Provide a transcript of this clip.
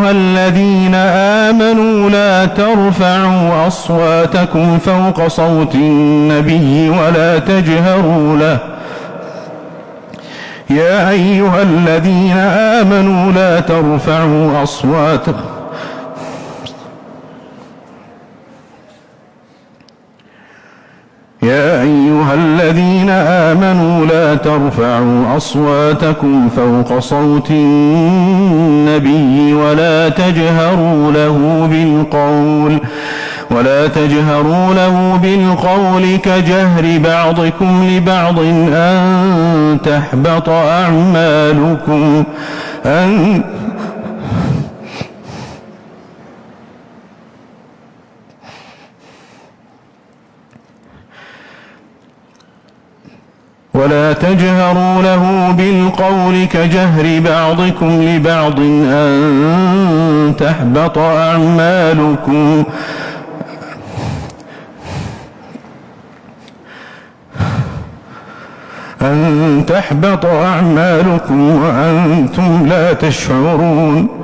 أيها الذين آمنوا لا ترفعوا أصواتكم فوق صوت النبي ولا تجهروا له يا أيها الذين آمنوا لا ترفعوا أصواتكم يا أيها الذين آمنوا لا ترفعوا أصواتكم فوق صوت النبي ولا تجهروا له بالقول كجهر بعضكم لبعض أن تحبط أعمالكم ولا تجهروا له بالقول كجهر بعضكم لبعض أن تحبط أعمالكم وأنتم لا تشعرون